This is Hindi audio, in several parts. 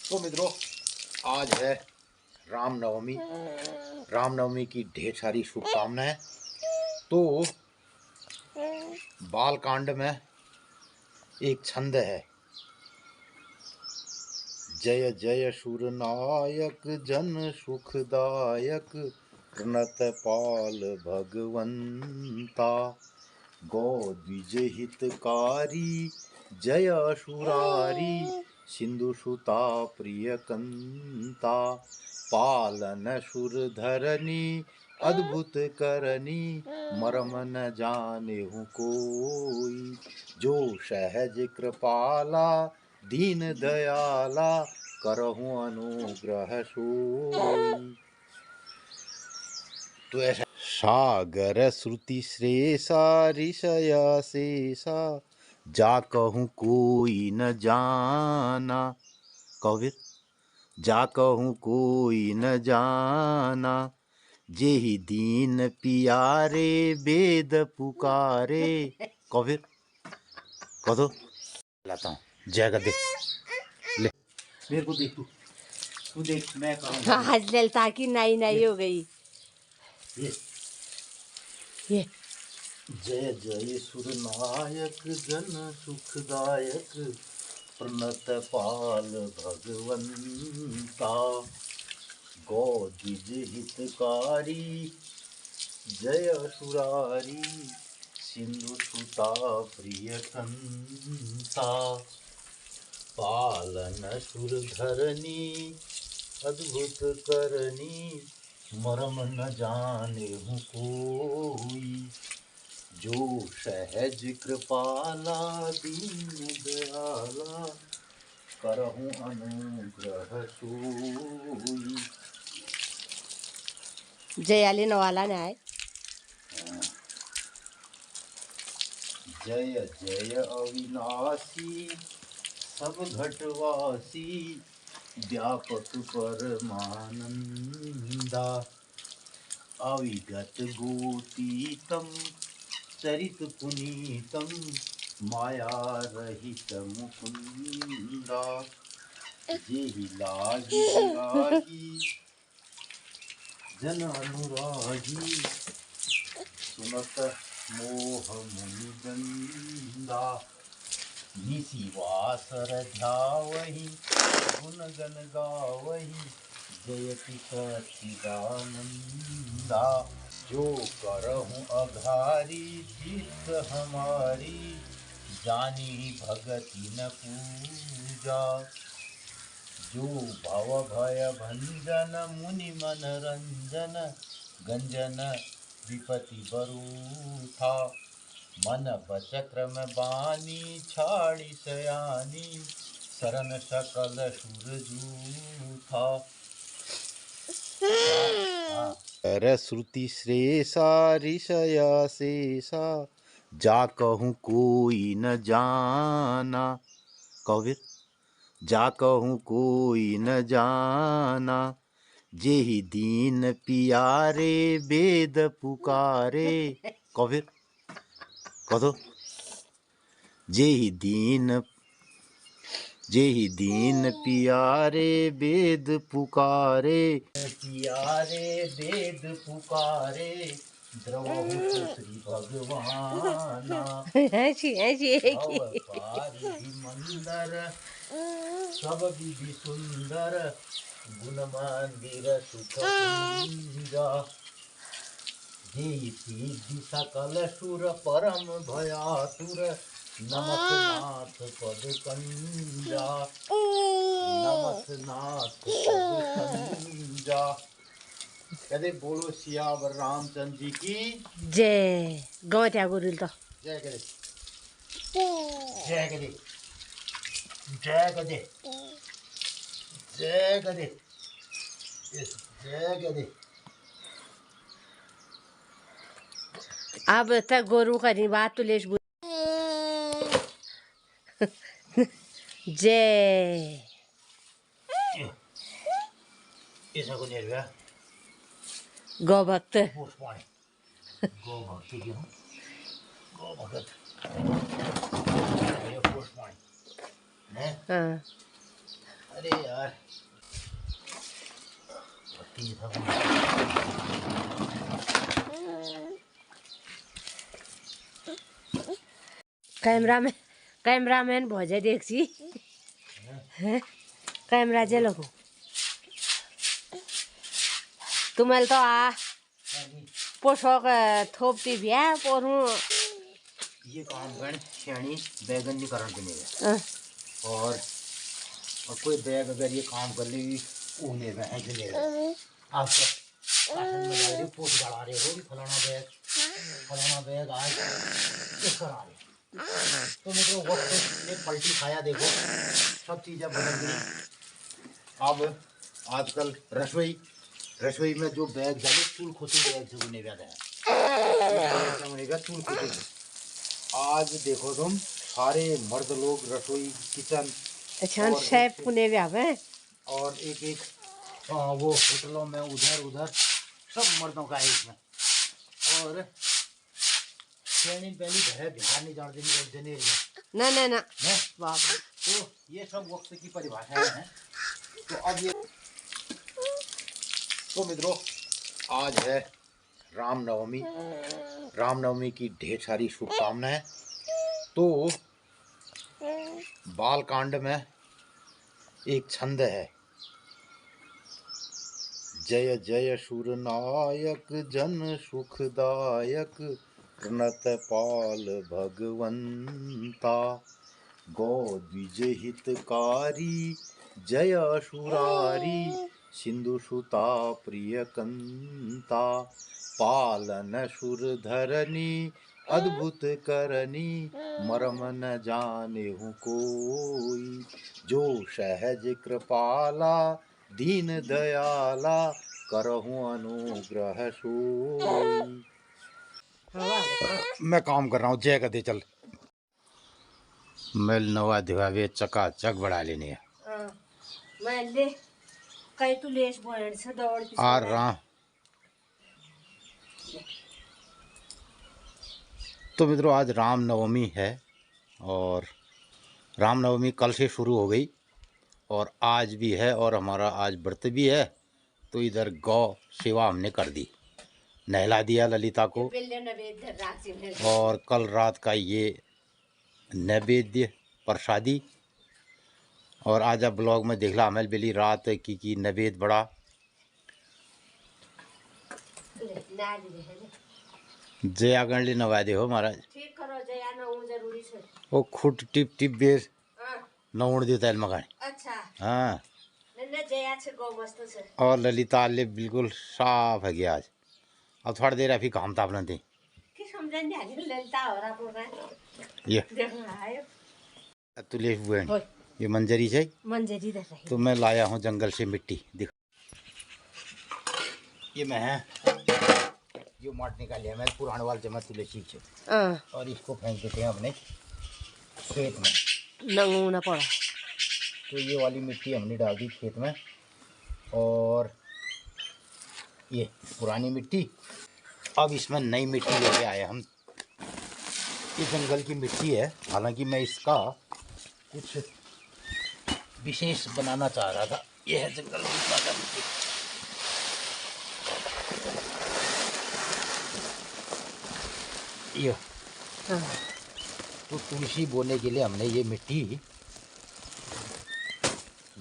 तो मित्रों, आज है रामनवमी। रामनवमी की ढेर सारी शुभकामनाएं। तो बालकांड में एक छंद है, जय जय सुरनायक जन सुखदायक प्रणत पाल भगवंता, गौ द्विज हितकारी जय असुरारी सिंधु सुता प्रियकंता, पालन सुरधरनी अद्भुत करनी मरम न जाने हूँ कोई, जो सहज कृपाला दीन दयाला करहूँ अनुग्रह सोई। तो ऐसा सागर श्रुति श्रेषा ऋषय शेषा, जा कहूँ कोई न जाना। कबीर, जा कहूँ कोई न जाना, जेहि दीन पियारे वेद पुकारे। कबीर कह दो, लाता हूँ। जय कर दे, ले मेरे को देख, तू देख, मैं कहूँ आज ललता की नई नई हो गई ये। जय जय सुरनायक जन सुखदायक प्रणत पाल भगवंता, गौ द्विज हितकारी जय असुरारी सिंधु सुता प्रियकंता, पालन सुरधरनी अद्भुत करनी मरम न जाने हूँ कोई, जो सहज कृपाला दीन दयाला करहूँ अनुग्रह सोई। जयाले नवाला ने आए। जय जय अविनाशी सब घटवासी व्यापक परमानंदा, अविगत गोतीतम चरित पुनीतम माया रहित मुकुंदा, जेहि लागी लागी जन अनुरागी सुनत मोह मुनि गंदा, निसी वासर ध्यावहि गुण गण गावहि जयति सच्चिदानंदा, जो करहूँ अघारी चित्त हमारी जानी भगति न पूजा, जो भव भय भंजन मुनि मन रंजन गंजन विपति बरूथा, मन बचक्रम बानी छाड़ी सयानी शरण सकल सुरजूथा। श्रुति श्रेषा ऋषय शेषा, जा कहूँ कोई न जाना। कबीर, जा कहूँ कोई न जाना, जेहि दीन पियारे वेद पुकारे। कबीर कह दो, जेहि दीन पियारे वेद पुकारे, पियारे वेद पुकारे द्रवहु श्री भगवाना, पारिधि मंदर सब विधि सुंदर गुण मंदिर सुख कुंजा, जेहि सिद्धि सकल सुर परम भयातुर नमक नाथ पद कंजा, नमक नाथ पद कंजा। कहते बोलो सियावर रामचंद्र जी की जय। गौत्या गुरुल तो जय करे, जय करे, जय करे, जय करे, जय करे। अब तक गोरू करी बात तुलेश जय। ऐसा को नहीं हुआ गौ भक्त गौ भक्त क्यों, गौ भक्त ये पुष्पाणी है। हाँ अरे यार कैमरामैन भजे देखी कैमरा जे लगो तुम्हें तो आ पोषक थोपती भी है पोरू ये काम कर श्रेणी बैगन निकरण के लिए और कोई बैग अगर ये काम कर ले ऊने में है चले आप पोस्ट बढ़ा रहे हो फलाना बैग आज इस करा रहे तो मेरे वक्त ने पलटी खाया देखो सब चीज़ें बदल गई। अब आजकल रसोई में जो बैग डाले चूल खोती बैग से बुने जाते हैं चूल खोती। आज देखो तुम सारे मर्द लोग रसोई किचन अच्छा शेफ पुने व्यावे और एक वो होटलों में उधर सब मर्दों का है इसमें। और पहली घर बिहार नहीं जान देने ना बाप तो ये सब वक्त की परिभाषाएं हैं। तो अब ये तो मित्रों आज है रामनवमी की ढेर सारी शुभकामनाएं। तो बालकांड में एक छंद है, जय जय सुरनायक जन सुखदायक प्रणत पाल भगवंता गौ द्विज हितकारी जय असुरारी सिंधु सुता प्रियकंता पालन सुरधरनी अद्भुत करनी मरम न जाने हूँ कोई जो सहज कृपाला दीन दयाला करहूँ अनुग्रह सोई। मैं काम कर रहा हूँ जय कदे चल मेल नवा दिवावे चका चक बढ़ा लेने मैं ले कई तू लेस बोल से दौड़ आ रहा। तो मित्रों आज रामनवमी है और रामनवमी कल से शुरू हो गई और आज भी है और हमारा आज व्रत भी है। तो इधर गौ सेवा हमने कर दी, नहला दिया ललिता को और कल रात का ये नैवेद्य प्रसादी। और आज अब ब्लॉग में देखला हमें बेली रात की नैवेद्य बड़ा जया गणली नवा दे हो महाराज ठीक करो जया नऊ जरूरी से वो खुट टिप टिप बेर नौड़ देता है मकान। अच्छा हाँ ने जया से गौ मस्त से और ललिता ले बिल्कुल साफ है गया आज। अब थोड़ी देर अभी काम था अपना दे कि समझ नहीं आ रही ललिता हो रहा पूरा ये देखो आयो तुले हुए ये मंजरी है मंजरी दे रही। तो मैं लाया हूँ जंगल से मिट्टी दिखा ये मैं है ये माट निकालिया मैं पुराने वाल जमा तुले सीख और इसको फेंक देते हैं अपने खेत में नंगूना पड़ा। तो ये वाली मिट्टी हमने डाल दी खेत में और ये पुरानी मिट्टी। अब इसमें नई मिट्टी लेके आए हम। ये जंगल की मिट्टी है, हालांकि मैं इसका कुछ विशेष बनाना चाह रहा था। ये है जंगल की ताजा मिट्टी। ये तो तुलसी बोने के लिए हमने ये मिट्टी,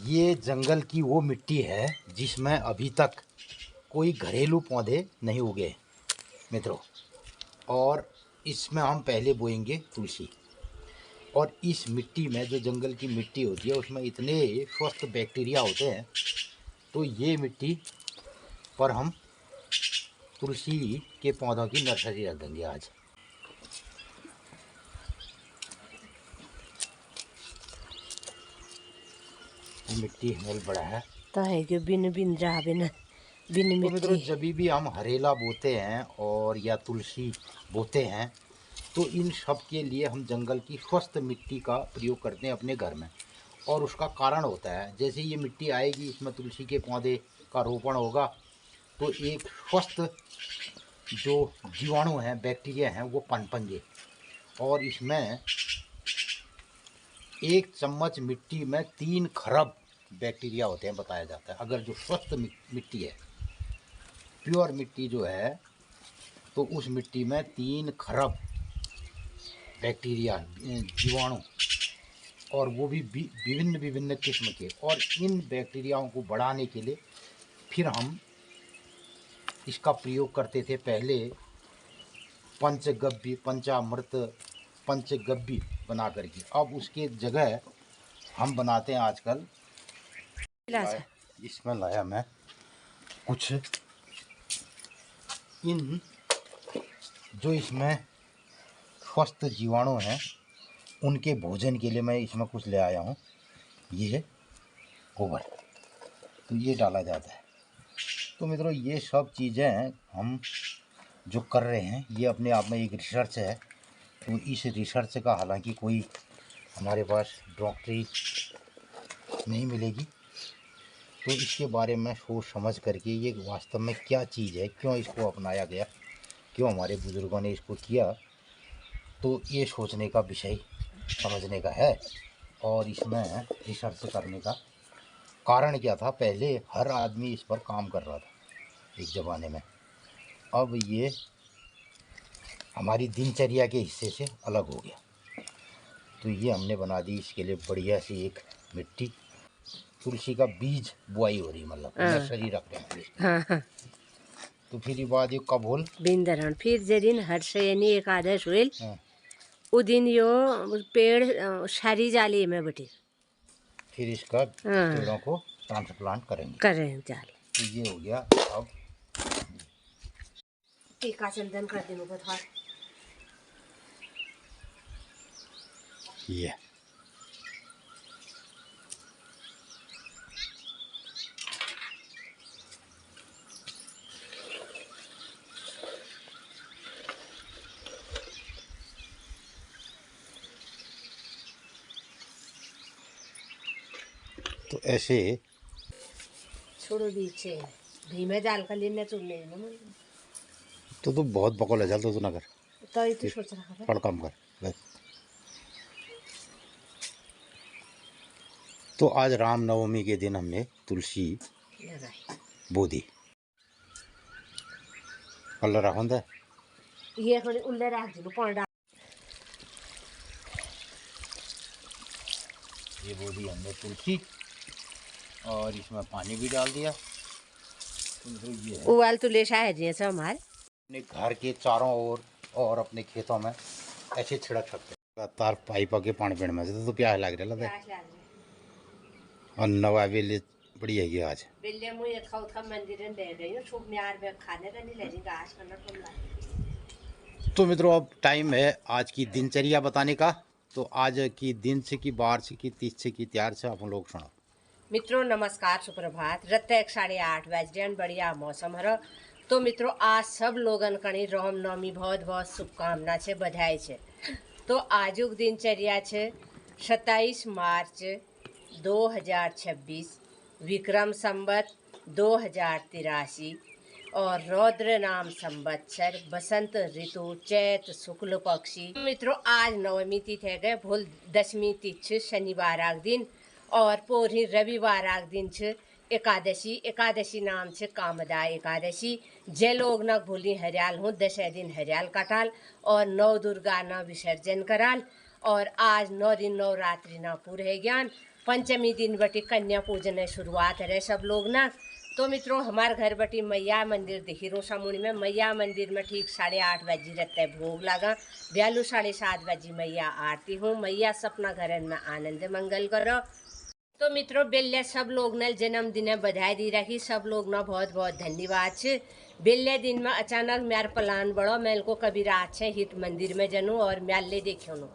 ये जंगल की वो मिट्टी है जिसमें अभी तक कोई घरेलू पौधे नहीं उगे मित्रों। और इसमें हम पहले बोएंगे तुलसी। और इस मिट्टी में जो जंगल की मिट्टी होती है उसमें इतने स्वस्थ बैक्टीरिया होते हैं। तो ये मिट्टी पर हम तुलसी के पौधों की नर्सरी रख देंगे आज। मिट्टी हमें बड़ा है तो है कि बिन बिन जा बिन तो मित्रों जब भी हम हरेला बोते हैं और या तुलसी बोते हैं तो इन सब के लिए हम जंगल की स्वस्थ मिट्टी का प्रयोग करते हैं अपने घर में। और उसका कारण होता है जैसे ये मिट्टी आएगी इसमें तुलसी के पौधे का रोपण होगा तो एक स्वस्थ जो जीवाणु हैं बैक्टीरिया हैं वो पनपेंगे। और इसमें 1 चम्मच मिट्टी में 3 खरब बैक्टीरिया होते हैं बताया जाता है। अगर जो स्वस्थ मिट्टी है, प्योर मिट्टी जो है, तो उस मिट्टी में 3 खरब बैक्टीरिया, जीवाणु, और वो भी विभिन्न विभिन्न किस्म के। और इन बैक्टीरियाओं को बढ़ाने के लिए फिर हम इसका प्रयोग करते थे पहले पंचगव्य, पंचामृत, पंचगव्य बना करके। अब उसके जगह हम बनाते हैं आजकल, इसमें लाया मैं कुछ इन जो इसमें स्वस्थ जीवाणु हैं उनके भोजन के लिए मैं इसमें कुछ ले आया हूँ। ये गोबर, तो ये डाला जाता है। तो मित्रों, ये सब चीज़ें हम जो कर रहे हैं ये अपने आप में एक रिसर्च है। तो इस रिसर्च का हालांकि कोई हमारे पास डॉक्टरी नहीं मिलेगी, तो इसके बारे में सोच समझ करके ये वास्तव में क्या चीज़ है, क्यों इसको अपनाया गया, क्यों हमारे बुज़ुर्गों ने इसको किया, तो ये सोचने का विषय समझने का है। और इसमें रिसर्च करने का कारण क्या था, पहले हर आदमी इस पर काम कर रहा था एक ज़माने में। अब ये हमारी दिनचर्या के हिस्से से अलग हो गया, तो ये हमने बना दी इसके लिए बढ़िया सी एक मिट्टी। तुलसी का बीज बुआई हो रही, मतलब नर्सरी रख रहे हैं। हाँ। तो फिर ये बाद ये कब होल बिंदरण फिर जे दिन हर्षयनी एकादश हुई उ दिन यो पेड़ सारी जाली में बटी, फिर इसका पेड़ों को ट्रांसप्लांट करेंगे, करें जाली। तो ये हो गया। अब टीका चंदन कर देने को था ये तो ऐसे छोड़ो बीचे भीमे डाल कर लेने चुनने ना तो बहुत बकौल है, चल तो ना कर, तो ये तो सोच रहा है पढ़ कम कर बस। तो आज रामनवमी के दिन हमने तुलसी बो दी। कलर होंदा ये थोड़ी उल्ले रख दो पानी डाल। ये बो दी हमने तुलसी, और इसमें पानी भी डाल दिया। तो ये उबाल तो ले है जैसे हमारे अपने घर के चारों ओर और अपने खेतों में ऐसे छिड़क सकते हैं। लगातार पाइप आके पानी पीने में तो प्यास लग रहा है। और नवा वेले बढ़िया है आज बेले मुझे खाओ था मंदिर में दे गई छुप नियार में खाने का नहीं ले जी गाछ करना पड़ला। तो मित्रों, अब टाइम है आज की दिनचर्या बताने का। तो आज की दिन से की बार से की तीस से की त्यार से अपन लोग सुनो। मित्रों नमस्कार, सुप्रभात। रत्ते 8:30 बजे बढ़िया मौसम है। तो मित्रों आज सब लोगन कणी रामनवमी बहुत बहुत शुभकामना छे, बधाई छे। तो आजुक दिनचर्या छे 27 मार्च 2026 विक्रम संवत 2083 और रौद्र नाम संवत्सर बसंत ऋतु चैत शुक्ल पक्षी। मित्रों आज नवमी तिथि है गए, भूल दशमी तिथि शनिवार आग दिन और पोरी रविवार आग दिन छ एकादशी। एकादशी नाम छ कामदा एकादशी। जे लोग न भूली हरियाल हूँ 10 दिन हरियाल कटाल और 9 दुर्गा न विसर्जन कराल। और आज 9 दिन नवरात्रि न पूरे ज्ञान। पंचमी दिन बटी कन्या पूजन शुरुआत है सब लोग ना। तो मित्रों हमारे घर बटी मैया मंदिर दिखी रोसामुड़ी में। मैया मंदिर में ठीक 8:30 बजे रहते भोग लगा। ब्यालू 7:30 बजे मैया आरती हूँ। मैया सपना घर में आनंद मंगल करो। तो मित्रों बेल्ले सब लोग ने जन्मदिन बधाई दी रखी, सब लोग ना बहुत बहुत धन्यवाद छे। बेल्ले दिन में अचानक मेरा प्लान बढ़ो, मैं को कभी रात छे हित मंदिर में जनू और म्याले देखो नो।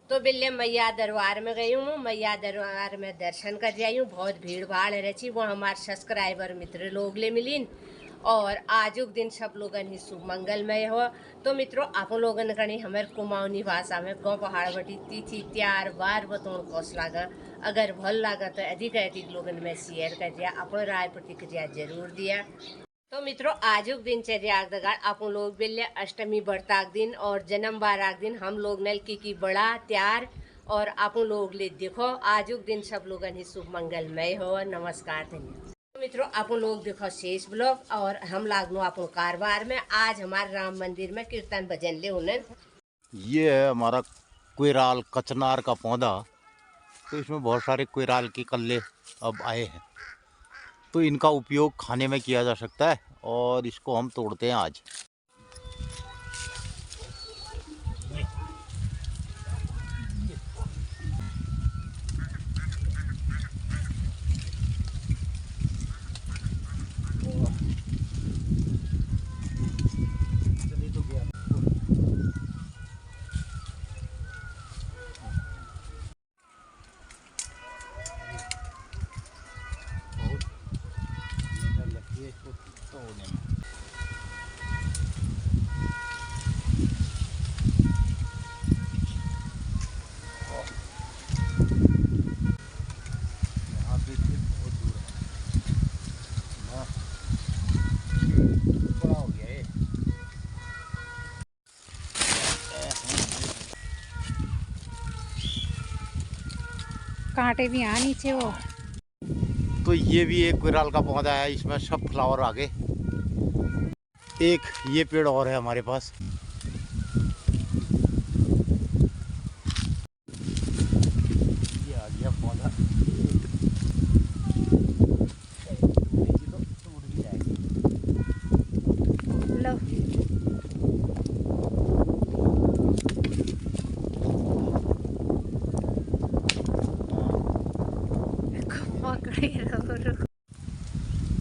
तो बेल्ले मैया दरबार में गई हूँ। मैया दरबार में दर्शन कर आई हूँ। बहुत भीड़ भाड़ रही, वो हमारे सब्सक्राइबर मित्र लोग ले मिलीन। और आजुक दिन सब लोगन ही शुभ मंगलमय हो। तो मित्रों आप लोगन कणी हमारे कुमाऊनी भाषा में गाँव पहाड़ बटी तिथि त्यार बार बतौन कौस लागा। अगर भल लागा तो अधिक अधिक लोगन में शेयर कर दिया, अपन राय प्रतिक्रिया जरूर दिया। तो मित्रों आजुक दिनचर्या दगाड़ अपन लोग बेल्य अष्टमी बर्ताक दिन और जन्म बाराक दिन हम लोग नलकी की बड़ा त्यार और अपन लोग ले देखो आजुक दिन सब लोगन ही शुभ मंगलमय हो। नमस्कार धन्यवाद। तो मित्रों अपन लोग देखो शेष ब्लॉग और हम लागनो अपन कारबार में आज हमारे राम मंदिर में कीर्तन भजन ले उन्हें। ये है हमारा कोयराल कचनार का पौधा। तो इसमें बहुत सारे कोयराल के कल्ले अब आए हैं, तो इनका उपयोग खाने में किया जा सकता है और इसको हम तोड़ते हैं आज। कांटे भी यहाँ नीचे वो। तो ये भी एक कोयराल का पौधा है, इसमें सब फ्लावर आ गए। एक ये पेड़ और है हमारे पास। ये आ गया पौधा। टूट भी जाएगी। लो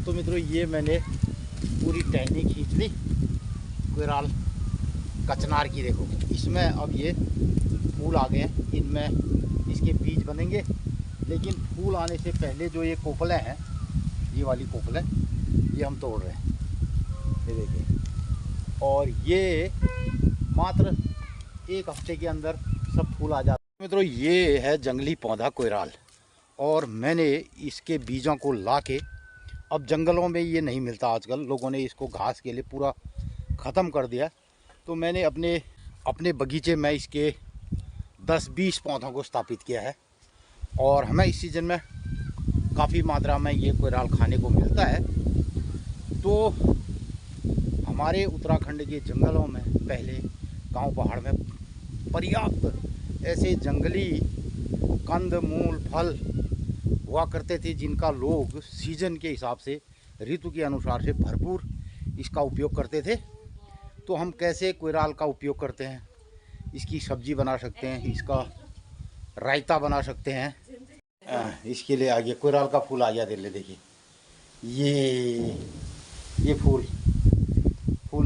तो मित्रों ये मैंने पूरी टहनी खींच ली कोयराल कचनार की। देखो इसमें अब ये फूल आ गए हैं, इनमें इसके बीज बनेंगे। लेकिन फूल आने से पहले जो ये कोपलें हैं, ये वाली कोपलें, ये हम तोड़ रहे हैं। ये देखिए, और ये मात्र एक हफ्ते के अंदर सब फूल आ जाते हैं। मित्रों ये है जंगली पौधा कोयराल, और मैंने इसके बीजों को लाके, अब जंगलों में ये नहीं मिलता आजकल, लोगों ने इसको घास के लिए पूरा ख़त्म कर दिया। तो मैंने अपने बगीचे में इसके 10-20 पौधों को स्थापित किया है, और हमें इस सीज़न में काफ़ी मात्रा में ये कोयराल खाने को मिलता है। तो हमारे उत्तराखंड के जंगलों में पहले गांव पहाड़ में पर्याप्त ऐसे जंगली कंद मूल फल हुआ करते थे, जिनका लोग सीजन के हिसाब से, ऋतु के अनुसार से भरपूर इसका उपयोग करते थे। तो हम कैसे कोयराल का उपयोग करते हैं, इसकी सब्जी बना सकते हैं, इसका रायता बना सकते हैं। इसके लिए आ गया कोयराल का फूल आ गया। दिल्ली देखिए, ये फूल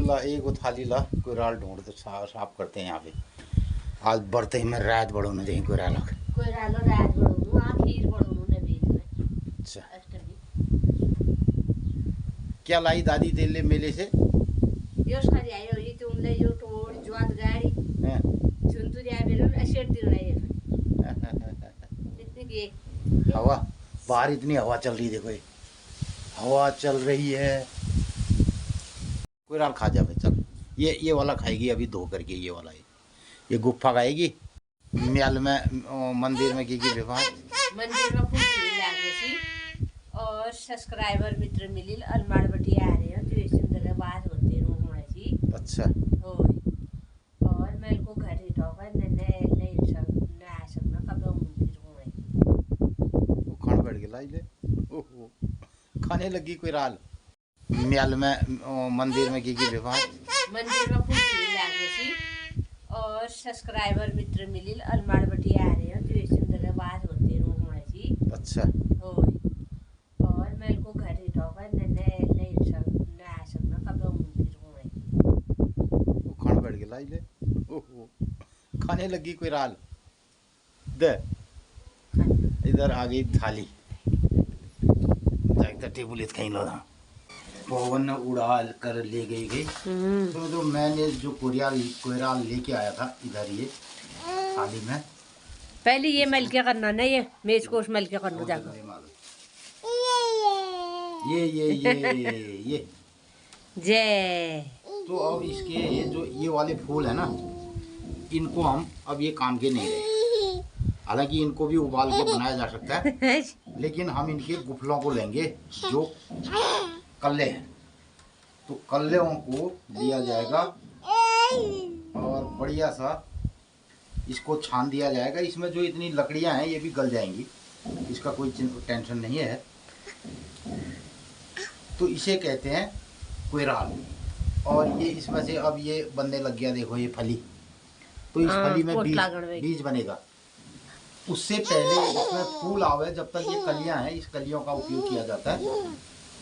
ला, एक थाली ला कोयराल ढूंढते साफ करते हैं यहाँ पे। आज बढ़ते ही मैं रात बढ़ो न दें कोयराल रात बढ़ो खीर बढ़ो न बीच में। अच्छा क्या लाई दादी तेले मेले से योश खरी आयो ये तुम ले यो टोड़ ज्वाद गाड़ी सुनतुरी आ बेलो अशेर दिन रहे इतनी की हवा बाहर, इतनी हवा चल रही, देखो ये हवा चल रही है। कोयराल खा जावे चल। ये वाला खाएगी अभी धो करके, ये वाला ये गुफ्फा खाएगी। म्याल में मंदिर में की व्यवहार मंदिर में खूब भीड़ लागे सी, और सब्सक्राइबर मित्र मिलिल अलमाड़ बटी आ रहे हैं, जो सुंदर बात होते रहो होना सी। अच्छा होय, और मेरे को घर ही टोका न नहीं सब ना कब मंदिर होए वो खान बैठ गया ले। ओहो खाने लगी कोयराल। म्याल में मंदिर में की व्यवहार मंदिर में खूब भीड़ लागे सी, और सब्सक्राइबर मित्र मिलिल अलमाड़ बटी आ रहे हैं, जो सुंदर बात होते रहो होना सी। अच्छा होय, और मेरे को घर ही टोका न नहीं सब ना कब मंदिर होए वो खान बैठ गया ले। ओहो खाने लगी कोयराल। दे इधर आ गई थाली, टेबल कहीं लो पवन उड़ा कर ले गई। तो जो मैंने जो कोयराल लेके आया था इधर ये थाली में, पहले ये मल के करना ना, ये मेज को मल के करना जाकर। ये जय। तो अब इसके ये वाले फूल है ना, इनको हम अब ये काम के नहीं रहे। हालांकि इनको भी उबाल के बनाया जा सकता है, लेकिन हम इनके गुफलों को लेंगे जो कल्ले हैं। तो कल्लों को लिया जाएगा और बढ़िया सा इसको छान दिया जाएगा। इसमें जो इतनी लकड़ियां हैं ये भी गल जाएंगी, इसका कोई टेंशन नहीं है। तो इसे कहते हैं कोयराल। और ये इसमें से अब ये बनने लग गया, देखो ये फली। तो इस फली में बीज बनेगा। उससे पहले इसमें फूल आवे, जब तक ये कलियां हैं, इस कलियों का उपयोग किया जाता है।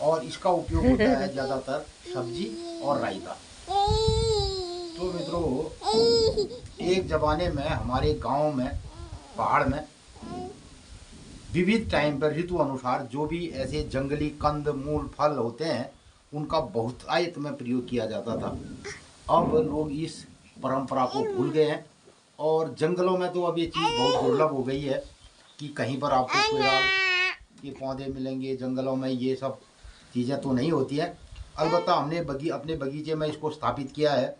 और इसका उपयोग होता है ज़्यादातर सब्जी और रायता। तो मित्रों, एक ज़माने में हमारे गांव में, पहाड़ में, विविध टाइम पर ऋतु अनुसार जो भी ऐसे जंगली कंद मूल फल होते हैं उनका बहुतायत में प्रयोग किया जाता था। अब लोग इस परंपरा को भूल गए हैं और जंगलों में तो अब ये चीज़ बहुत दुर्लभ हो गई है कि कहीं पर आपको कोयराल के पौधे मिलेंगे। जंगलों में ये सब चीज़ें तो नहीं होती हैं। अलबत्ता हमने अपने बगीचे में इसको स्थापित किया है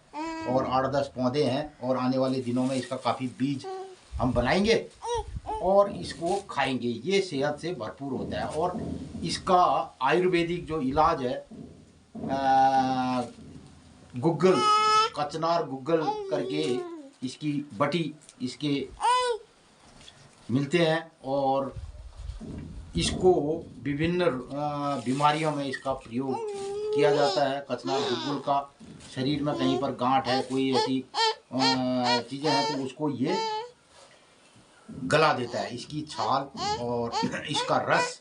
और 8-10 पौधे हैं और आने वाले दिनों में इसका काफ़ी बीज हम बनाएंगे और इसको खाएंगे। ये सेहत से भरपूर होता है और इसका आयुर्वेदिक जो इलाज है, गुग्गल, कचनार गुग्गल करके इसकी बटी इसके मिलते हैं और इसको विभिन्न बीमारियों में इसका प्रयोग किया जाता है। कचनार गुग्गल का शरीर में कहीं पर गांठ है, कोई ऐसी चीज़ें हैं, तो उसको ये गला देता है। इसकी छाल और इसका रस,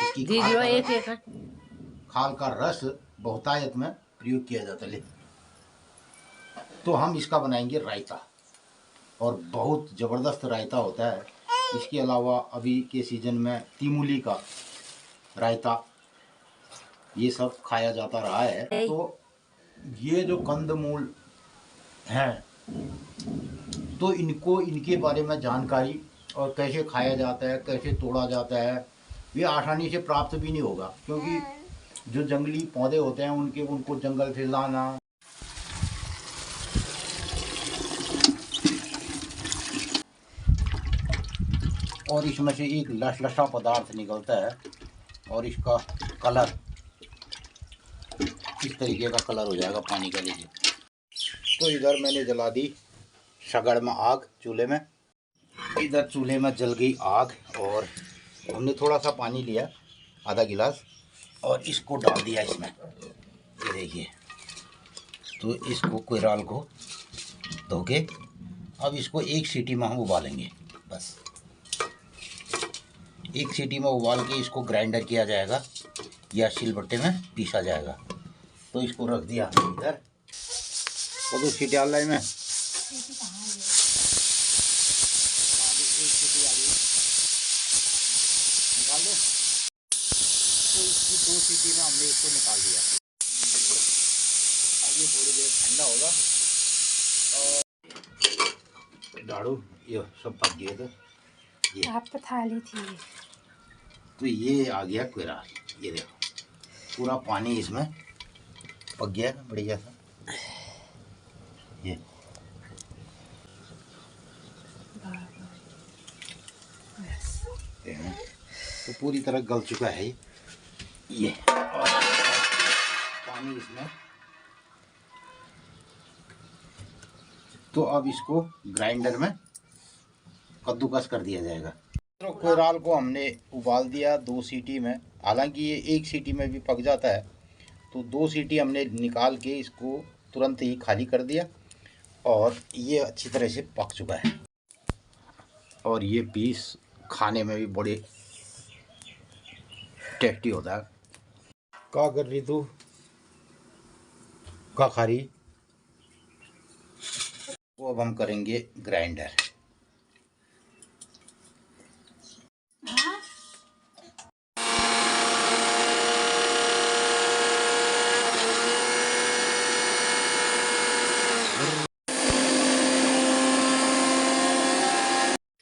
इसकी खाल का रस बहुतायत में प्रयोग किया जाता है। तो हम इसका बनाएंगे रायता और बहुत ज़बरदस्त रायता होता है। इसके अलावा अभी के सीज़न में तिमूली का रायता, ये सब खाया जाता रहा है। तो ये जो कंदमूल हैं, तो इनके बारे में जानकारी और कैसे खाया जाता है, कैसे तोड़ा जाता है, ये आसानी से प्राप्त भी नहीं होगा, क्योंकि जो जंगली पौधे होते हैं उनको जंगल से लाना। और इसमें से एक लसलसा पदार्थ निकलता है और इसका कलर इस तरीके का कलर हो जाएगा पानी का। लीजिए, तो इधर मैंने जला दी सगड़ में आग चूल्हे में। इधर चूल्हे में जल गई आग और हमने थोड़ा सा पानी लिया, आधा गिलास, और इसको डाल दिया इसमें। ये देखिए, तो इसको कोयराल को धो के अब इसको एक सीटी में हम उबालेंगे। बस एक सीटी में उबाल के इसको ग्राइंडर किया जाएगा या सिलबट्टे में पीसा जाएगा। तो इसको रख दिया इधर। तो 2 सीटी डाल रहा है मैं। निकाल दो। तो इसकी 2 सीटी में हमने इसको निकाल दिया। अब ये थोड़ी देर ठंडा होगा और झाड़ू ये सब पक गए। तो ये आप तो थाली थी। तो ये आ गया कोयराल। ये देखो पूरा पानी इसमें पक गया बढ़िया सा। ये तो पूरी तरह गल चुका है ये। और पानी इसमें, तो अब इसको ग्राइंडर में कद्दूकस कर दिया जाएगा। तो कोयराल को हमने उबाल दिया 2 सीटी में। हालांकि ये 1 सीटी में भी पक जाता है, तो 2 सीटी हमने निकाल के इसको तुरंत ही खाली कर दिया और ये अच्छी तरह से पक चुका है। और ये पीस खाने में भी बड़े टेस्टी होता है। का कर रही तू, का खा रही? वो अब हम करेंगे ग्राइंडर।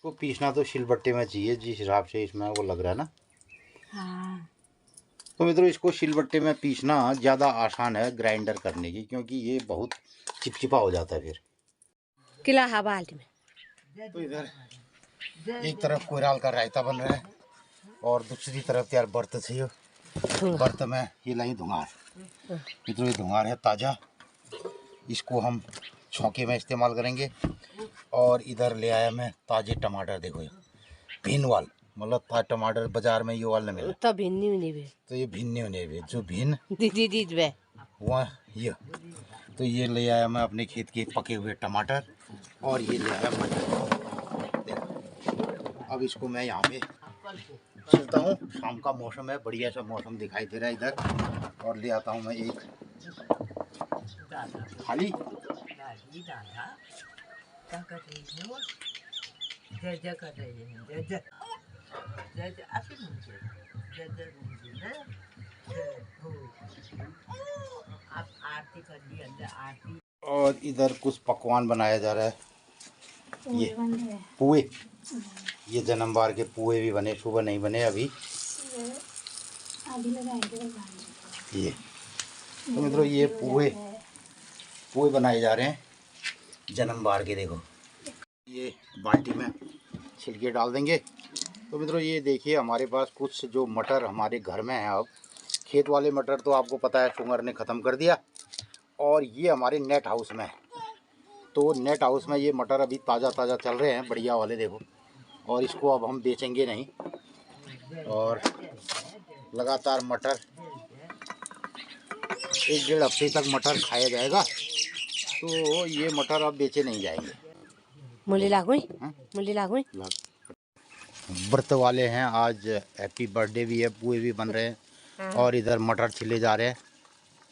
को पीसना तो सिलबट्टे में चाहिए, जिस हिसाब से इसमें वो लग रहा है ना। हाँ। तो मित्रों इसको सिलबट्टे में पीसना ज़्यादा आसान है ग्राइंडर करने की, क्योंकि ये बहुत चिपचिपा हो जाता है फिर। किला हवाल्ट में तो इधर एक तरफ कोयराल का रायता बन रहा है और दूसरी तरफ यार बर्त से बर्त में ये लाई धुआर। मित्रों ये धुआर है ताज़ा, इसको हम छौके में इस्तेमाल करेंगे। और इधर ले आया मैं ताज़े टमाटर, देखो ये भीन वाल, मतलब टमाटर बाजार में ये वाल नहीं मिला तो भिन्नी नहीं भी, तो ये भिन्ने होने भी जो भिन दीदी वे वह ये। तो ये ले आया मैं अपने खेत के पके हुए टमाटर और ये ले आया मटर। देखो अब इसको मैं यहाँ पे चलता हूँ, शाम का मौसम है, बढ़िया सा मौसम दिखाई दे रहा है इधर। और ले आता हूँ मैं एक थाली। और इधर कुछ पकवान बनाया जा रहा है, ये पुए, ये जन्मवार के पुए भी बने, सुबह नहीं बने अभी ये। तो मित्रों ये पुए बनाए जा रहे हैं जन्मवार के। देखो ये बाल्टी में छिलके डाल देंगे। तो मित्रों ये देखिए हमारे पास कुछ जो मटर हमारे घर में है, अब खेत वाले मटर तो आपको पता है शुगर ने ख़त्म कर दिया, और ये हमारे नेट हाउस में है। तो नेट हाउस में ये मटर अभी ताज़ा ताज़ा चल रहे हैं, बढ़िया वाले देखो। और इसको अब हम बेचेंगे नहीं, और लगातार मटर 1-1.5 हफ्ते तक मटर खाया जाएगा। तो ये मटर अब बेचे नहीं जाएंगे। मूली लागू व्रत वाले हैं आज, हैप्पी बर्थडे भी है, पुए भी बन रहे हैं और इधर मटर छिले जा रहे हैं।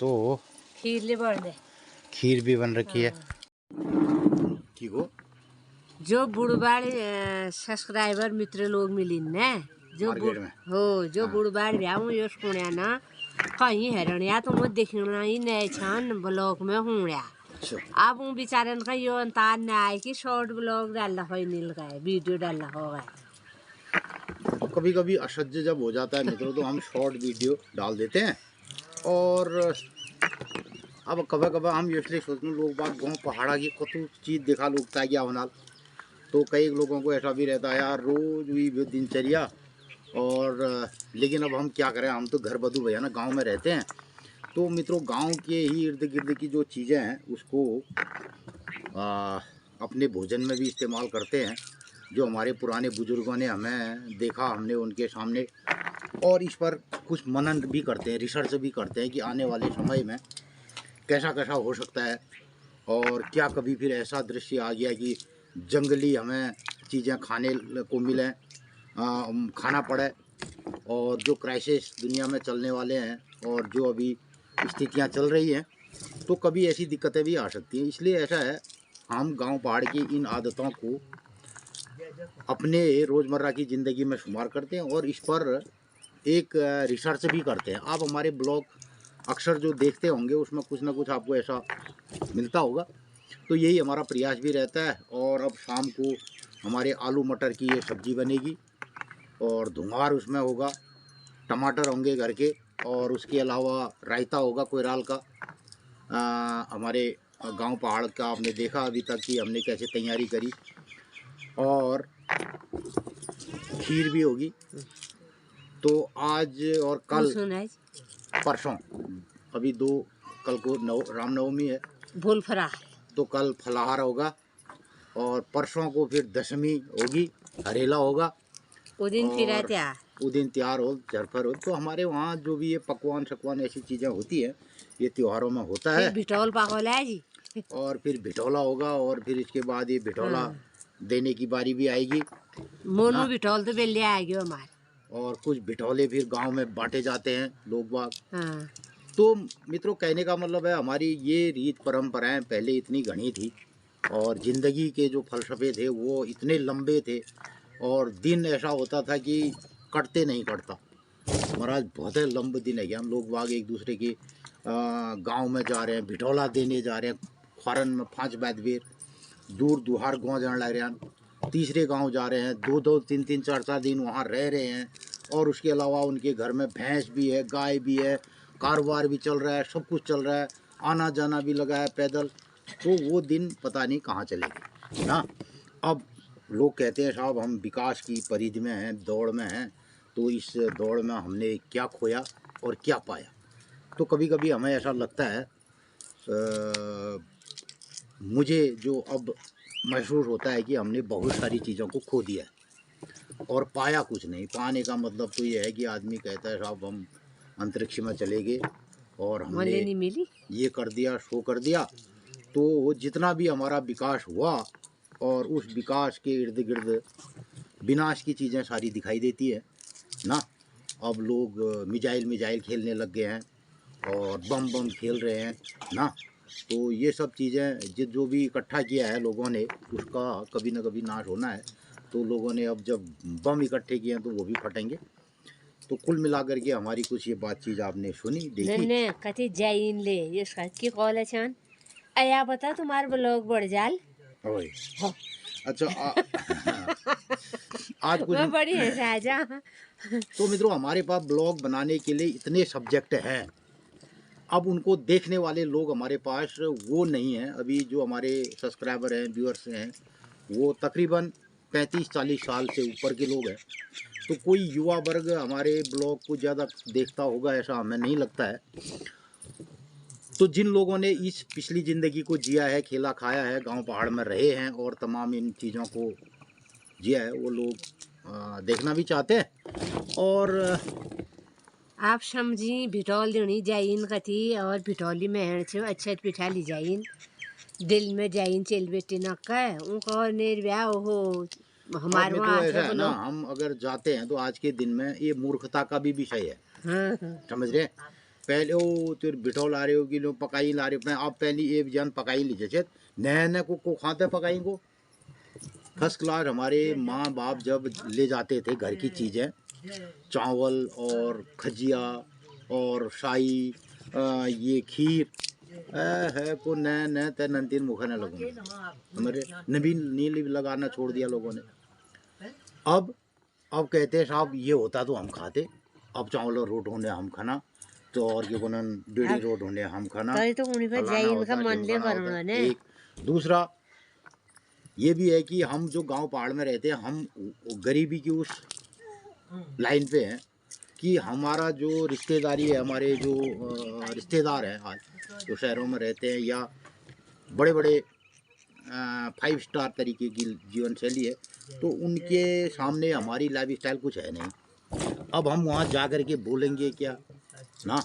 तो खीर भी बन रखी है। ठीक हो जो बुढ़बाड़ सब्सक्राइबर मित्र लोग मिली ने जो जो बुढ़बाड़ भ्याऊ यो सुण्या ना कहीं हेरणिया तो मत देखना ही नहीं छन ब्लॉग में हुआ। अब वो बेचारन का यो अंतान न आए कि शॉर्ट ब्लॉग डालना हो नील का वीडियो डालना होगा। कभी कभी असह्य जब हो जाता है मित्रों तो हम शॉर्ट वीडियो डाल देते हैं। और अब कभी कभी हम इसलिए सोचते हैं लोग बाग गाँव पहाड़ा की कतु चीज़ दिखा लोगता है क्या होना। तो कई लोगों को ऐसा भी रहता है यार रोज हुई दिनचर्या, और लेकिन अब हम क्या करें, हम तो घर बधू भैया ना गांव में रहते हैं। तो मित्रों गांव के ही इर्द गिर्द की जो चीज़ें हैं उसको अपने भोजन में भी इस्तेमाल करते हैं। जो हमारे पुराने बुजुर्गों ने हमें देखा, हमने उनके सामने, और इस पर कुछ मनन भी करते हैं, रिसर्च भी करते हैं कि आने वाले समय में कैसा कैसा हो सकता है। और क्या कभी फिर ऐसा दृश्य आ गया कि जंगली हमें चीज़ें खाने को मिलें, खाना पड़े, और जो क्राइसिस दुनिया में चलने वाले हैं और जो अभी स्थितियां चल रही हैं, तो कभी ऐसी दिक्कतें भी आ सकती हैं। इसलिए ऐसा है, हम गांव पहाड़ की इन आदतों को अपने रोज़मर्रा की ज़िंदगी में शुमार करते हैं और इस पर एक रिसर्च भी करते हैं। आप हमारे ब्लॉग अक्सर जो देखते होंगे उसमें कुछ ना कुछ आपको ऐसा मिलता होगा। तो यही हमारा प्रयास भी रहता है। और अब शाम को हमारे आलू मटर की ये सब्ज़ी बनेगी और धुआर उसमें होगा, टमाटर होंगे घर के, और उसके अलावा रायता होगा कोयराल का। हमारे गांव पहाड़ का आपने देखा अभी तक कि हमने कैसे तैयारी करी, और खीर भी होगी। तो आज और कल परसों, अभी 2 कल को रामनवमी है, भूल फरार, तो कल फलाहार होगा, और परसों को फिर दशमी होगी, हरेला होगा, वो दिन तैयार हो, झरफर हो। तो हमारे वहाँ जो भी ये पकवान शकवान ऐसी चीज़ें होती हैं ये त्योहारों में होता है। भिटौल पाकोला है जी, और फिर भिटौला होगा, और फिर इसके बाद ये भिटौला देने की बारी भी आएगी। मोनू भिटौल तो बेले आएगी हमारे, और कुछ भिटौले फिर गांव में बांटे जाते हैं लोग बाग। तो मित्रों कहने का मतलब है हमारी ये रीत परंपराएं पहले इतनी घनी थी, और ज़िंदगी के जो फलसफे थे वो इतने लंबे थे, और दिन ऐसा होता था कि कटते नहीं कटता। महाराज बहुत है लंबे दिन है कि हम लोग बाग एक दूसरे के गांव में जा रहे हैं, भिटौला देने जा रहे हैं, फौरन में 5 बैद बेर दूर दुहार गाँव जाने लग रहे हैं, तीसरे गांव जा रहे हैं, 2-2, 3-3, 4-4 दिन वहाँ रह रहे हैं, और उसके अलावा उनके घर में भैंस भी है, गाय भी है, कारोबार भी चल रहा है, सब कुछ चल रहा है, आना जाना भी लगा है पैदल। तो वो दिन पता नहीं कहाँ चलेगी ना। अब लोग कहते हैं साहब हम विकास की परिधि में हैं, दौड़ में हैं, तो इस दौड़ में हमने क्या खोया और क्या पाया। तो कभी कभी हमें ऐसा लगता है, मुझे जो अब महसूस होता है कि हमने बहुत सारी चीज़ों को खो दिया है और पाया कुछ नहीं। पाने का मतलब तो ये है कि आदमी कहता है साहब हम अंतरिक्ष में चले गए और हमने नहीं मिली, ये कर दिया, सो कर दिया। तो वो जितना भी हमारा विकास हुआ और उस विकास के इर्द गिर्द विनाश की चीज़ें सारी दिखाई देती है ना। अब लोग मिजाइल खेलने लग गए हैं और बम खेल रहे हैं ना। तो ये सब चीज़ें जो भी इकट्ठा किया है लोगों ने, उसका कभी ना कभी नाश होना है। तो लोगों ने अब जब बम इकट्ठे किए हैं तो वो भी फटेंगे। तो कुल मिलाकर के हमारी कुछ ये बातचीत आपने सुनी, देखी। नन्ने कति जाइन ले ये की कॉल छान आया बता तुम्हार ब्लॉग बढ़ जाल। ओए अच्छा आज कुछ मैं बड़ी है साजा। तो मित्रों हमारे पास ब्लॉग बनाने के लिए इतने सब्जेक्ट हैं, अब उनको देखने वाले लोग हमारे पास वो नहीं हैं। अभी जो हमारे सब्सक्राइबर हैं, व्यूअर्स हैं, वो तकरीबन 35-40 साल से ऊपर के लोग हैं। तो कोई युवा वर्ग हमारे ब्लॉग को ज़्यादा देखता होगा ऐसा हमें नहीं लगता है। तो जिन लोगों ने इस पिछली ज़िंदगी को जिया है, खेला खाया है, गांव पहाड़ में रहे हैं और तमाम इन चीज़ों को जिया है, वो लोग देखना भी चाहते हैं। और आप समझी भिटौल देनी जाइन कथी और भिटौली में हेड़ छे अच्छे पिठा ली जाइन दिल में जाइन चल बेटी न कह उनको निर्व्याह हो हमारे तो वहाँ ऐसा है ना, हम अगर जाते हैं तो आज के दिन में ये मूर्खता का भी विषय है। समझ रहे हैं? पहले वो तेरे बिठौल आ रहे हो कि लोग पकाई ला रहे हो, आप पहले एक जान पकाई लीजिए नए को खाते पकाई को फर्स्ट क्लास। हमारे माँ बाप जब ले जाते थे घर की चीज़ें, चावल और खजिया और शाही, ये खीर है को नए नए तय नंतीन मुखने लगोगे हमारे नवीन नील लगाना छोड़ दिया लोगों ने। अब कहते हैं साहब ये होता तो हम खाते। अब चावल और रोट होने हम खाना, तो और ये कोनन बीड़ी रोट होने हम खाना। तो उन्हीं पर जाइन का मन ले करना ने। एक दूसरा ये भी है कि हम जो गांव पहाड़ में रहते हैं, हम गरीबी की उस लाइन पे हैं कि हमारा जो रिश्तेदारी है, हमारे जो रिश्तेदार हैं आज जो शहरों में रहते हैं या बड़े बड़े 5 स्टार तरीके की जीवन शैली है, तो उनके सामने हमारी लाइफ स्टाइल कुछ है नहीं। अब हम वहाँ जा कर के बोलेंगे क्या ना।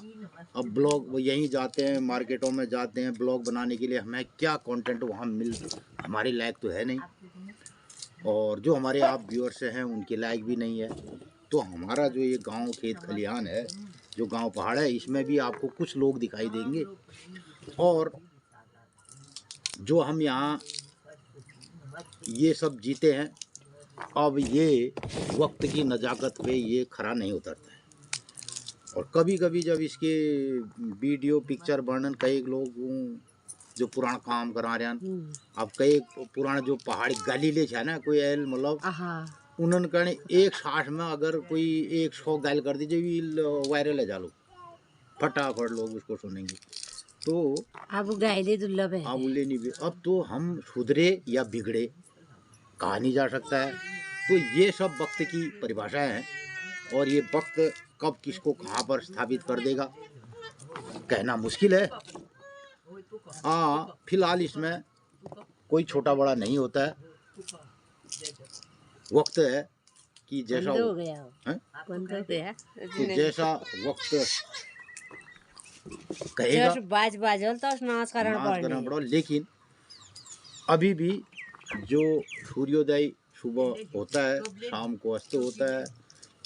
अब ब्लॉग यहीं जाते हैं, मार्केटों में जाते हैं ब्लॉग बनाने के लिए, हमें क्या कंटेंट वहाँ मिल हमारे लायक तो है नहीं, और जो हमारे आप व्यूअर्स हैं उनके लायक भी नहीं है। तो हमारा जो ये गांव खेत खलिहान है, जो गांव पहाड़ है, इसमें भी आपको कुछ लोग दिखाई देंगे। और जो हम यहाँ ये सब जीते हैं, अब ये वक्त की नज़ाकत पे ये खरा नहीं उतरता है। और कभी कभी जब इसके वीडियो पिक्चर वर्णन कई लोग जो पुराना काम करा रहे हैं, अब कई पुराना जो पहाड़ी गाली ले है ना, कोई एल मतलब उन्होंने कहने एक सांस में अगर कोई 100 गायल कर दीजिए वायरल है, जालो फटाफट लोग उसको सुनेंगे। तो अब गायले दुर्लभ है, अब बोले नहीं। अब तो हम सुधरे या बिगड़े कहा नहीं जा सकता है। तो ये सब वक्त की परिभाषाएं हैं, और ये वक्त कब किसको कहाँ पर स्थापित कर देगा कहना मुश्किल है। फिलहाल इसमें कोई छोटा बड़ा नहीं होता है। वक्त है कि जैसा हो गया कि जैसा वक्त कहेगा बाजल तो नाश करना पड़ा। लेकिन अभी भी जो सूर्योदय सुबह होता है, शाम को अस्त होता है,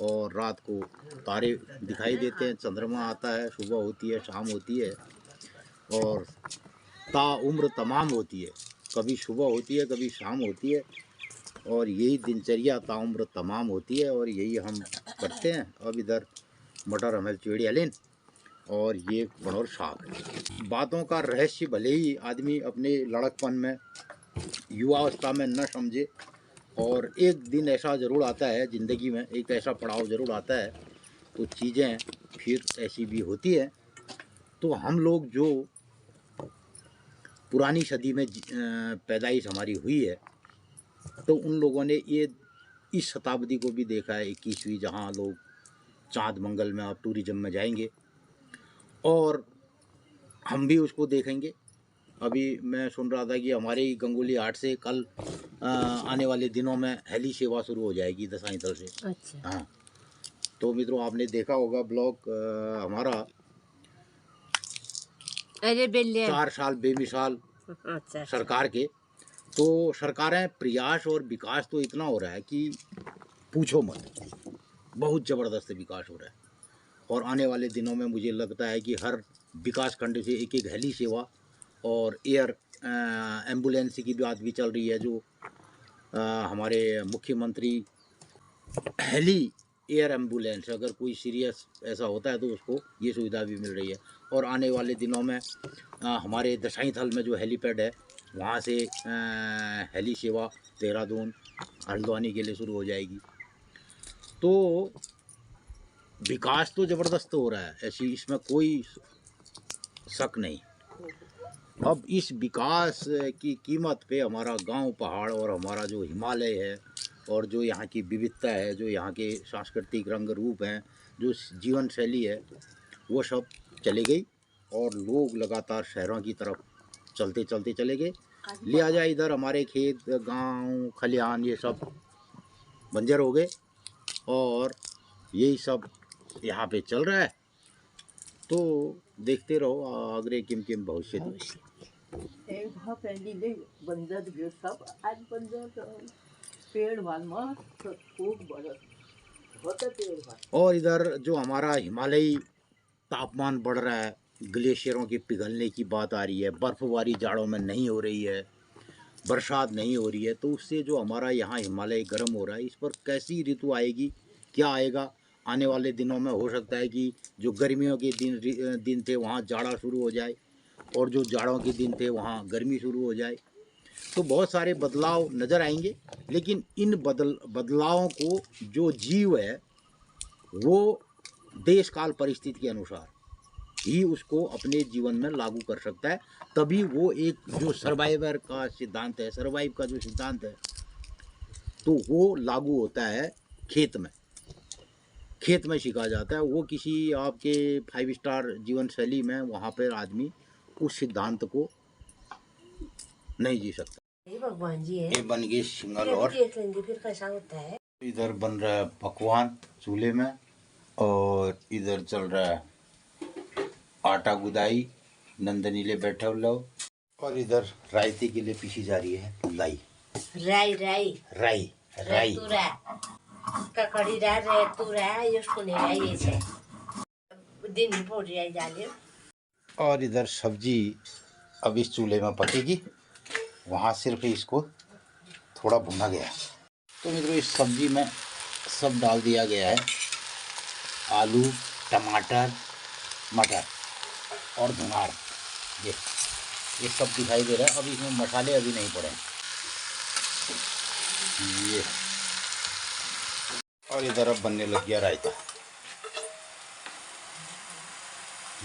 और रात को तारे दिखाई देते हैं, चंद्रमा आता है, सुबह होती है, शाम होती है, और ताउम्र तमाम होती है। कभी सुबह होती है, कभी शाम होती है, और यही दिनचर्या ताउम्र तमाम होती है, और यही हम करते हैं। अब इधर मटर हमें चिड़िया लेन और ये पनौर शाक। बातों का रहस्य भले ही आदमी अपने लड़कपन में, युवावस्था में न समझे, और एक दिन ऐसा ज़रूर आता है ज़िंदगी में, एक ऐसा पड़ाव ज़रूर आता है, तो चीज़ें फिर ऐसी भी होती है। तो हम लोग जो पुरानी सदी में पैदाइश हमारी हुई है, तो उन लोगों ने ये इस शताब्दी को भी देखा है, 21वीं, जहाँ लोग चाँद मंगल में अब टूरिज़्म में जाएंगे और हम भी उसको देखेंगे। अभी मैं सुन रहा था कि हमारे ही गंगोली हाट से कल आने वाले दिनों में हेली सेवा शुरू हो जाएगी दसाई दल से। अच्छा। हाँ, तो मित्रों आपने देखा होगा ब्लॉग हमारा अरे बिल्ले 4 साल बेमिसाल अच्छा। सरकार के, तो सरकारें प्रयास और विकास तो इतना हो रहा है कि पूछो मत, बहुत ज़बरदस्त विकास हो रहा है। और आने वाले दिनों में मुझे लगता है कि हर विकास खंड से एक एक हेली सेवा और एयर एम्बुलेंस की बात भी चल रही है, जो हमारे मुख्यमंत्री हेली एयर एम्बुलेंस, अगर कोई सीरियस ऐसा होता है तो उसको ये सुविधा भी मिल रही है। और आने वाले दिनों में हमारे दशाई थल में जो हेलीपैड है वहाँ से हेली सेवा देहरादून हल्द्वानी के लिए शुरू हो जाएगी। तो विकास तो ज़बरदस्त हो रहा है, ऐसी इसमें कोई शक नहीं। अब इस विकास की कीमत पे हमारा गांव पहाड़ और हमारा जो हिमालय है और जो यहाँ की विविधता है, जो यहाँ के सांस्कृतिक रंग रूप हैं, जो जीवन शैली है, वो सब चले गई और लोग लगातार शहरों की तरफ चलते चलते चले गए। लिहाजा इधर हमारे खेत गांव खलिहान ये सब बंजर हो गए और यही सब यहाँ पे चल रहा है। तो देखते रहो आगरे किम किम भविष्य। बंदर जो सब आज बंदर पेड़ वाल मस्त खूब बड़ा होता पेड़ वाल। और इधर जो हमारा हिमालयी तापमान बढ़ रहा है, ग्लेशियरों के पिघलने की बात आ रही है, बर्फबारी जाड़ों में नहीं हो रही है, बरसात नहीं हो रही है, तो उससे जो हमारा यहाँ हिमालय गर्म हो रहा है, इस पर कैसी ऋतु आएगी, क्या आएगा आने वाले दिनों में। हो सकता है कि जो गर्मियों के दिन थे वहाँ जाड़ा शुरू हो जाए और जो जाड़ों के दिन थे वहाँ गर्मी शुरू हो जाए। तो बहुत सारे बदलाव नज़र आएंगे, लेकिन इन बदलावों को जो जीव है वो देश काल परिस्थिति के अनुसार ही उसको अपने जीवन में लागू कर सकता है। तभी वो एक जो सर्वाइवर का सिद्धांत है, सर्वाइव का जो सिद्धांत है, तो वो लागू होता है खेत में, खेत में सीखा जाता है। वो किसी आपके 5 स्टार जीवन शैली में वहाँ पर आदमी उस सिद्धांत को नहीं जी सकता। ये भगवान जी है। ये बन गए सिंगल और देख लेंगे फिर कैसा होता है। इधर बन रहा है पकवान चूल्हे में और इधर चल रहा है आटा गुदाई, नंदनी ले बैठे हो लोग। और इधर रायते के लिए पीसी जा रही है लाई, राई राई राई राई ककड़ी रा रेतू रा इसको नहीं राई ये से दिन ही पोड़ी राई डाले। और इधर सब्जी अब इस चूल्हे में पकेगी, वहाँ सिर्फ इसको थोड़ा भुना गया। तो मित्रों इस सब्जी में सब डाल दिया गया है, आलू, टमाटर, मटर और धुनार, ये सब दिखाई दे रहा है। अभी इसमें मसाले अभी नहीं पड़े ये। और इधर अब बनने लग गया रायता,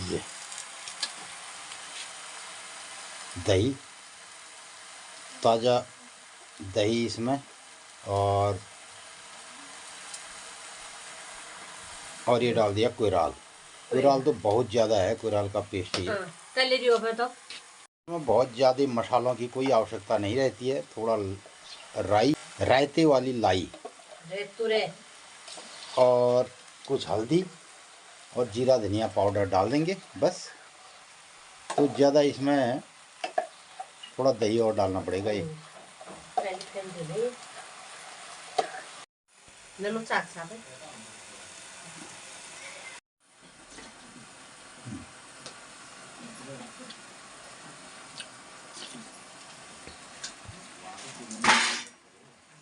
ये दही, ताज़ा दही इसमें, और ये डाल दिया कोयराल। कोयराल तो बहुत ज़्यादा है, कोयराल का पेस्ट ही है। कलरियों में तो इसमें बहुत ज़्यादा मसालों की कोई आवश्यकता नहीं रहती है। थोड़ा रायते वाली लाई और कुछ हल्दी और जीरा धनिया पाउडर डाल देंगे बस। तो ज़्यादा इसमें थोड़ा दही और डालना पड़ेगा। ये नमक साथ साथ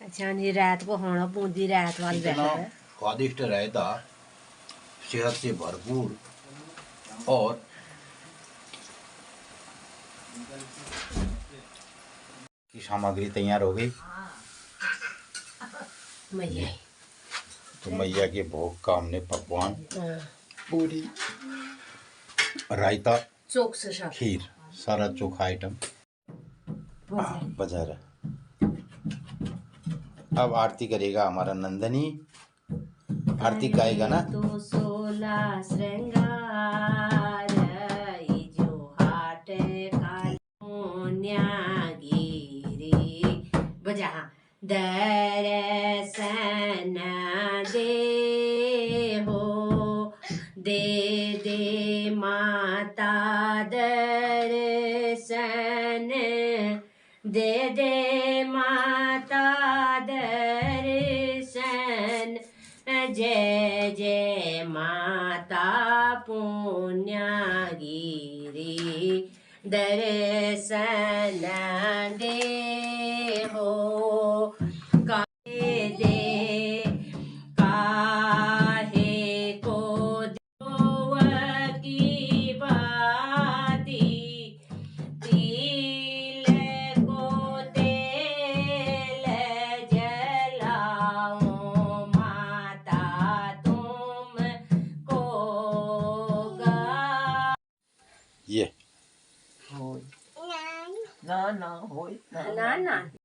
अच्छा नहीं रात को होना बूंदी रात वाली इतना स्वादिष्ट रायता, सेहत से भरपूर और की सामग्री तैयार हो गई। मैया तो मैया के भोग का हमने पकवान, हाँ, पूरी, रायता, चोक से सब खीर, सारा चोखा आइटम बजा रहा। अब आरती करेगा हमारा नंदनी। आरती गाएगा ना। तो 16 श्रृंगार जो हाट गिरी बजा दर्शन दे हो दे दे माता दर्शन दे दे माता दर्शन जय जय माता पुण्यगिरी दर्शन दे हो काहे दे काहे को देव की बाती तिल को तेल जलाओ माता तुमको ये होय ना ना होय ना ना